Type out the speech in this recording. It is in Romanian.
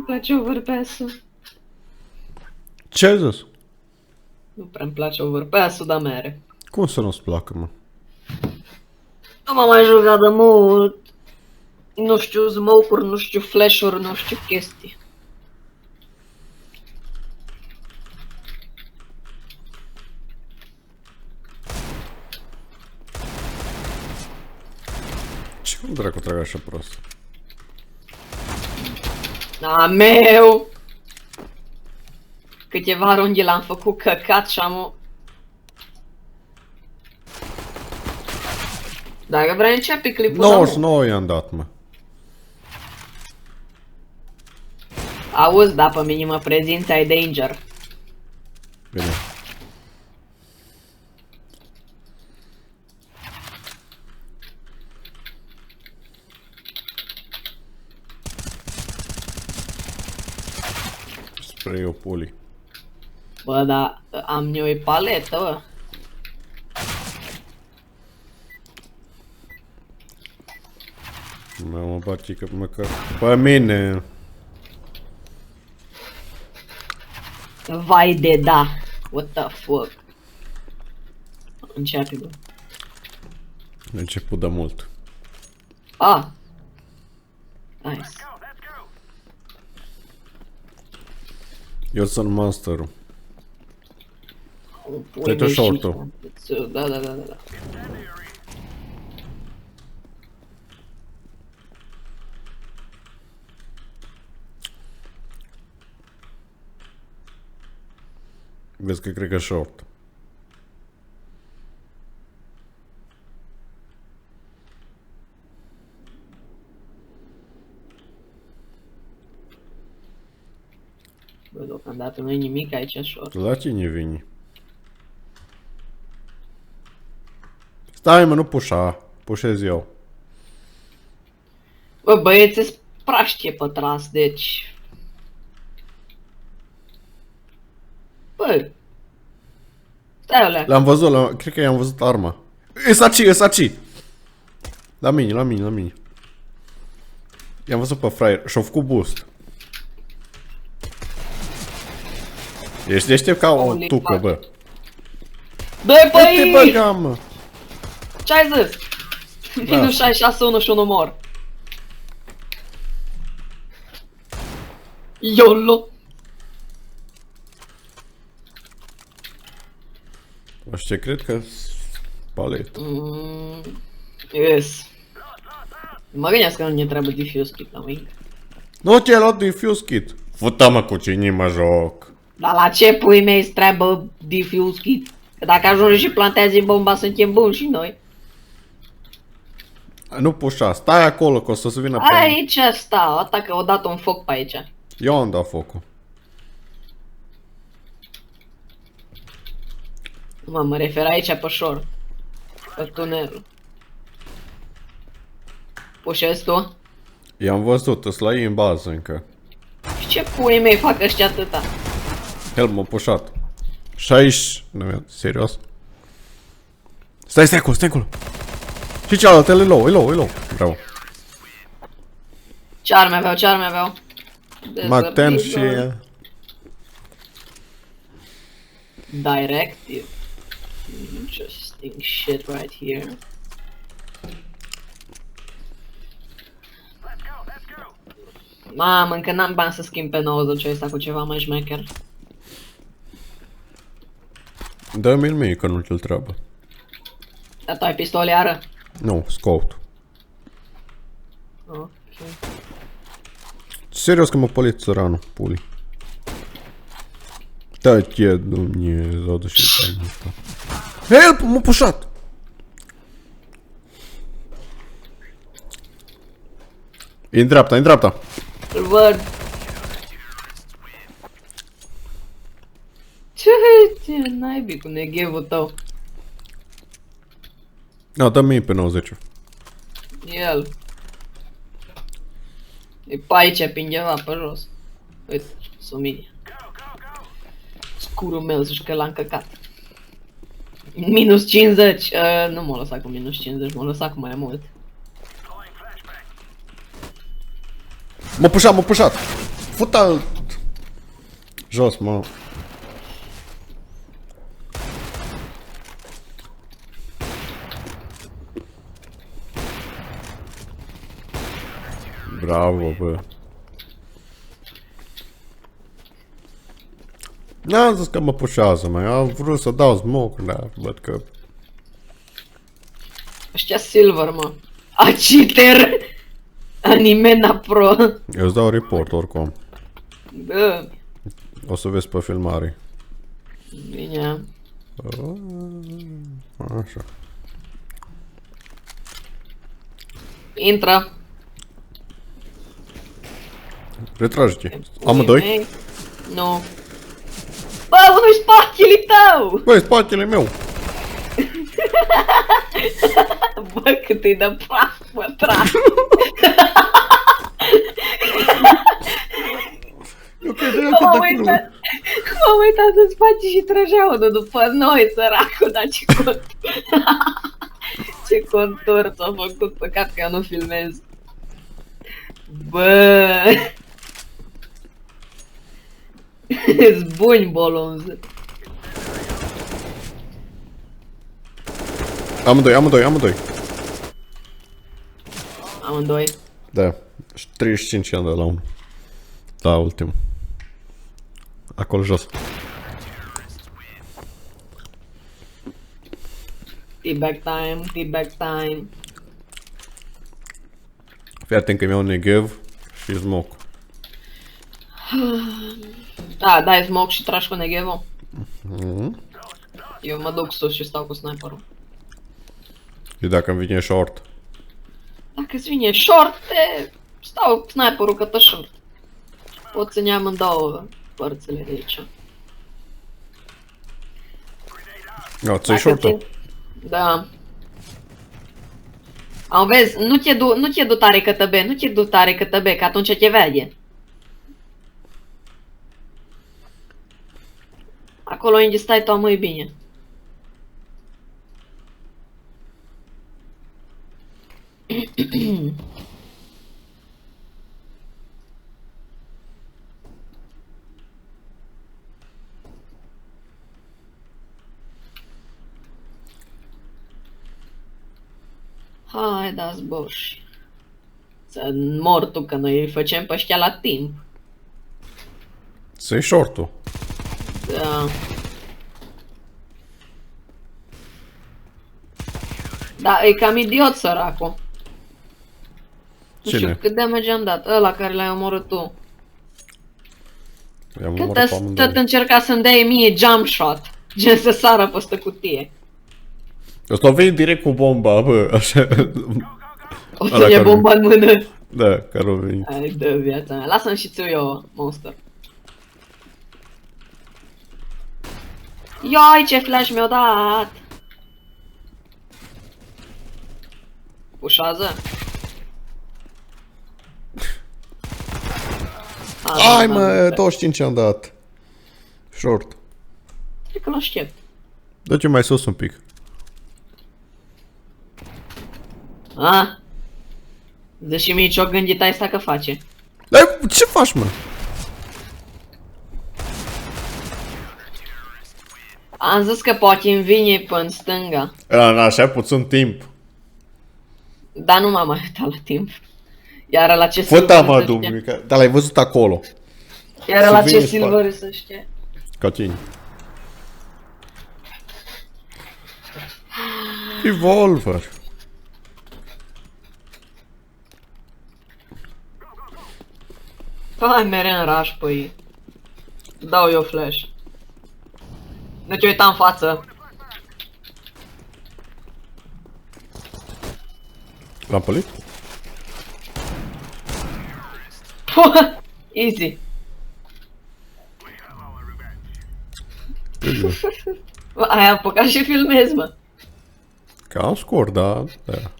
place overpass-ul. Ce ai zis? Nu prea-mi place overpass-ul, dar mere. Cum să nu-ți placă, mă? Nu m-am mai jucat de mult. Nu știu smoke-uri, nu știu flash-uri, nu știu chestii. Ce cum dracu trag așa prost? A meu! Câteva runde l-am făcut căcat și am... Dacă vrei începe clipul, 99 i-am dat, mă. Auzi, da, pe mine mă prezinți, ai danger. Bine. Spre eu puli. Bă, da, am eu o paletă, bă. Mă bate că măcar... Pe mine! Vai de da. What the fuck. Începe, bă. A început de mult. Ah. Nice. Eu sunt masterul. Pui Te-ai tu mei short-ul. și- Da, da, da, da. Vezi că cred că short. Bă, deocamdată nu-i nimic aici short. La cine vine? Stai, mă, nu pușa. Pușez eu. Bă, băieți-s praștie pe tras, deci... Bă! Stai, alea. L-am văzut, cred că i-am văzut arma. E saci! La mine, la mine, la mine. I-am văzut pe fraier și-a făcut boost. Ești deștept ca o Holy tucă, fuck. bă. Dă-i pe Te aici! băgam, mă! Ce-ai zis? Minus 66, 1 și 1 mor. YOLO! Așa ce cred că palet. Yes. Mă gândesc că nu ne trebuie diffuse kit la mic. Nu ți-ai luat defuse kit. Fută-mă cu cine mă joc. Dar la ce pui mei îți trebuie diffuse kit? Că dacă ajungi și plantează bomba, suntem buni și noi. Nu pușa, stai acolo că o să se vină pe... Aici stau, atâta că o dat un foc pe aici. Eu am dat focul. Mă refer aici pe short. Pe tunel. Pușezi tu? I-am văzut, îs la ei în bază încă. Și ce pui mei fac ăștia atâta? Help m-a pușat. 60... Nu, serios? Stai acolo, stai acolo. Și cealaltă, e low, e low, e low. Bravo. Ce arme aveau, ce arme aveau? Mac 10 și... Directive. Interesting shit right here. Mamă, încă n-am bani să schimb pe 90 ăsta cu ceva mai șmecher. Dă-mi-l mie că nu ți-l treabă. Dar tu ai pistoleară? Nu, scout. Ok. Serios că mă pălit țăranul, puli. Da, ce Dumnezeu, dă și tainul ăsta. Help, m-a pușat! E în dreapta, e în dreapta. Îl văd. Ce naibii cu neghevul tău? Da, dă-mi pe 90. El. E pe aici, pe undeva, pe jos. Uite, sumie. Scurul meu, zici că l-am căcat. Minus 50. Nu m-a lăsat cu minus 50, m-a lăsat cu mai mult. M-a pușat, m-a pușat! Futa jos, mă. Bravo, bă. N-am zis că mă pușează, mai. Am vrut să dau smoke, dar văd că... Ăștia silver, mă. A cheater! Animena pro. Eu îți dau report oricum. Bă, O să vezi pe filmare. bine. Așa. Intră. Retrage-te. Amândoi? Nu. Bă, unul-i spatele tău! Băi, spatele meu. Bă, cât îi dă praf, pătrat. Eu credeam M-am uitat în spate și trăgea unul după noi, săracul, dar ce contur. Ce contur s-a făcut, păcat că eu nu filmez. Bă! Îți buni, bolonză. Amândoi. Amândoi. Da. 35 ani de la unul. La ultimul. Acolo jos. T-back time. Fii atent că mi-au negev și smoke. Da, dai smoke și tragi cu negevo. Eu mă duc sus și stau cu sniperul. Și dacă îmi vine short. Dacă-ți vine short, stau cu sniperul cătă short. Pot să ne amândouă părțile de aici. No, ți-ai short-ul? Da. Am vezi, nu te du tare cătă B, nu te du tare cătă B, că atunci te vede. Acolo unde stai tu, mă, e bine. Hai, dați boși. Să mor tu, că noi îi facem pe ăștia la timp. Ți-ai short-ul. Da. Da, e cam idiot săracul. Nu știu Cine? cât damage am dat. Ăla care l-ai omorât tu. I-am Că omorât pe amândoi. tot încerca să-mi dea mie jump shot. Gen să sară peste cutie. Ăsta vei direct cu bomba, bă, așa. O Ăla să ia care- bomba în mână. Da, care-o venit. Hai, dă viața mea. Lasă-mi și țiu eu, monster. Ioi, ce flash mi-au dat! Ușează? Ai, mă, 25 am dat. Short. Cred că l-aștept. Dă-te mai sus un pic. A? Deși mie ce-o gândit asta că face. Dar ce faci, mă? Am zis că poate îmi vine până stânga. În așa puțin timp. Dar nu m-am mai uitat la timp. Iar la ce Fă-ta, silver mă, să știe. dumnică. Dar l-ai văzut acolo. Iar să la vine ce în spate. silver să știe. Ca tine. Revolver. Hai mereu în rush, păi. Dau eu flash. Nu te uita în față. L-am pălit? Easy. Ai apucat și filmezi, mă. Că am scor, da. Da.